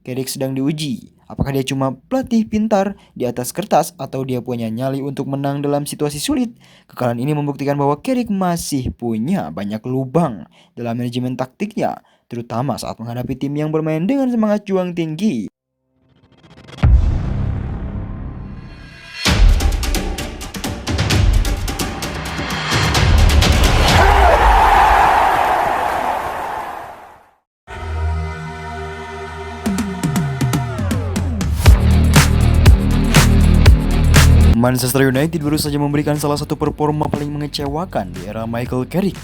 Carrick sedang diuji. Apakah dia cuma pelatih pintar di atas kertas atau dia punya nyali untuk menang dalam situasi sulit? Kekalahan ini membuktikan bahwa Carrick masih punya banyak lubang dalam manajemen taktiknya, terutama saat menghadapi tim yang bermain dengan semangat juang tinggi. Manchester United baru saja memberikan salah satu performa paling mengecewakan di era Michael Carrick.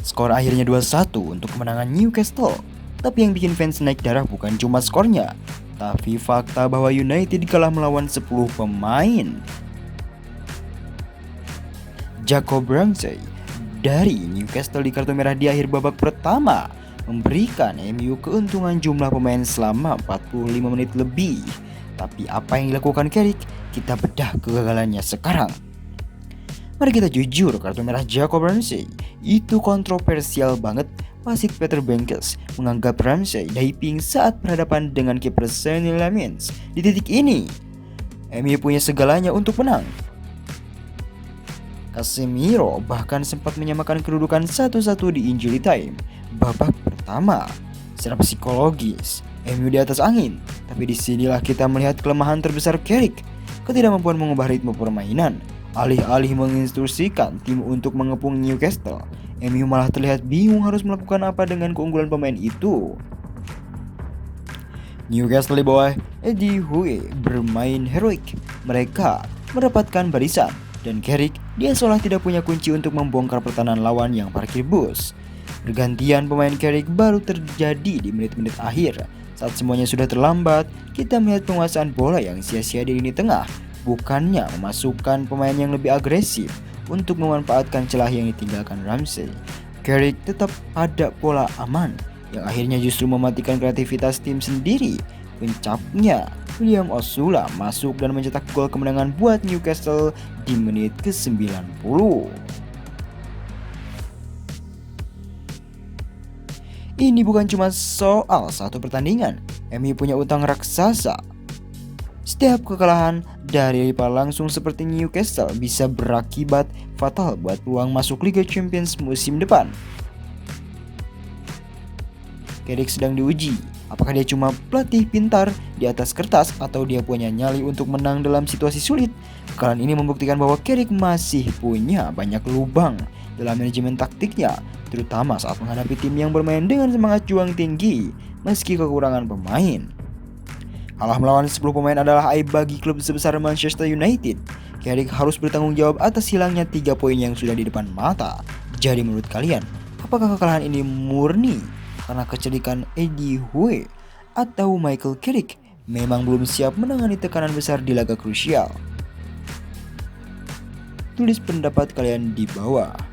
Skor akhirnya 2-1 untuk kemenangan Newcastle. Tapi yang bikin fans naik darah bukan cuma skornya, tapi fakta bahwa United kalah melawan 10 pemain. Jacob Ramsey dari Newcastle di kartu merah di akhir babak pertama memberikan MU keuntungan jumlah pemain selama 45 menit lebih. Tapi apa yang dilakukan Carrick? Kita bedah kegagalannya sekarang. Mari kita jujur, kartu merah Jacob Ramsey itu kontroversial banget. Wasit Peter Benkes menganggap Ramsey diving saat berhadapan dengan kiper Sonny Lamens. Di titik ini, MU punya segalanya untuk menang. Casemiro bahkan sempat menyamakan kedudukan 1-1 di injury time babak pertama. Secara psikologis, MU di atas angin. Tapi disinilah kita melihat kelemahan terbesar Carrick. Ketidakmampuan mengubah ritme permainan. Alih-alih menginstruksikan tim untuk mengepung Newcastle, MU malah terlihat bingung harus melakukan apa dengan keunggulan pemain itu. Newcastle di bawah Eddie Howe bermain heroik. Mereka mendapatkan barisan, dan Carrick dia seolah tidak punya kunci untuk membongkar pertahanan lawan yang parkir bus. Pergantian pemain Carrick baru terjadi di menit-menit akhir. Saat semuanya sudah terlambat, kita melihat penguasaan bola yang sia-sia di lini tengah, bukannya memasukkan pemain yang lebih agresif untuk memanfaatkan celah yang ditinggalkan Ramsey. Carrick tetap ada pola aman, yang akhirnya justru mematikan kreativitas tim sendiri. Puncaknya, William Osula masuk dan mencetak gol kemenangan buat Newcastle di menit ke-90. Ini bukan cuma soal satu pertandingan, MU punya utang raksasa. Setiap kekalahan dari rival langsung seperti Newcastle bisa berakibat fatal buat peluang masuk Liga Champions musim depan. Carrick sedang diuji. Apakah dia cuma pelatih pintar di atas kertas atau dia punya nyali untuk menang dalam situasi sulit? Kekalahan ini membuktikan bahwa Carrick masih punya banyak lubang dalam manajemen taktiknya, terutama saat menghadapi tim yang bermain dengan semangat juang tinggi meski kekurangan pemain. Kalah melawan 10 pemain adalah aib bagi klub sebesar Manchester United. Carrick harus bertanggung jawab atas hilangnya 3 poin yang sudah di depan mata. Jadi menurut kalian, apakah kekalahan ini murni karena kecelikan Eddie Howe atau Michael Carrick memang belum siap menangani tekanan besar di laga krusial? Tulis pendapat kalian di bawah.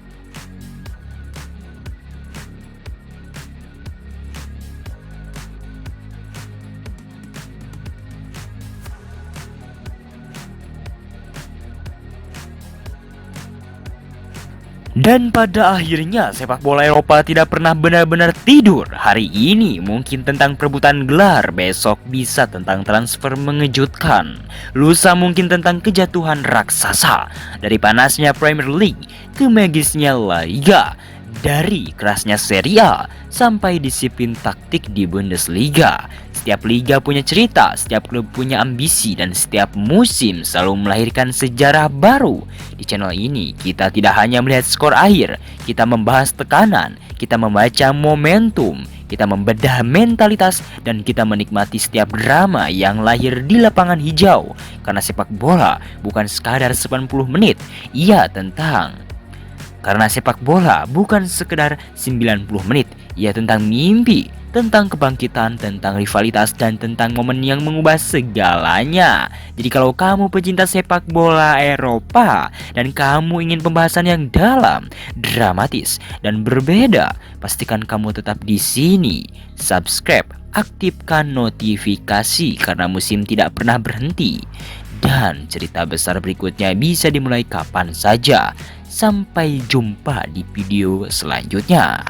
Dan pada akhirnya sepak bola Eropa tidak pernah benar-benar tidur. Hari ini mungkin tentang perebutan gelar, besok bisa tentang transfer mengejutkan, lusa mungkin tentang kejatuhan raksasa. Dari panasnya Premier League ke magisnya La Liga, dari kerasnya Serie A sampai disiplin taktik di Bundesliga. Setiap liga punya cerita, setiap klub punya ambisi, dan setiap musim selalu melahirkan sejarah baru. Di channel ini kita tidak hanya melihat skor akhir, kita membahas tekanan, kita membaca momentum, kita membedah mentalitas, dan kita menikmati setiap drama yang lahir di lapangan hijau. Karena sepak bola bukan sekadar 90 menit, karena sepak bola bukan sekedar 90 menit, ia tentang mimpi, tentang kebangkitan, tentang rivalitas, dan tentang momen yang mengubah segalanya. Jadi kalau kamu pecinta sepak bola Eropa dan kamu ingin pembahasan yang dalam, dramatis, dan berbeda, pastikan kamu tetap di sini. Subscribe, aktifkan notifikasi karena musim tidak pernah berhenti. Dan cerita besar berikutnya bisa dimulai kapan saja. Sampai jumpa di video selanjutnya.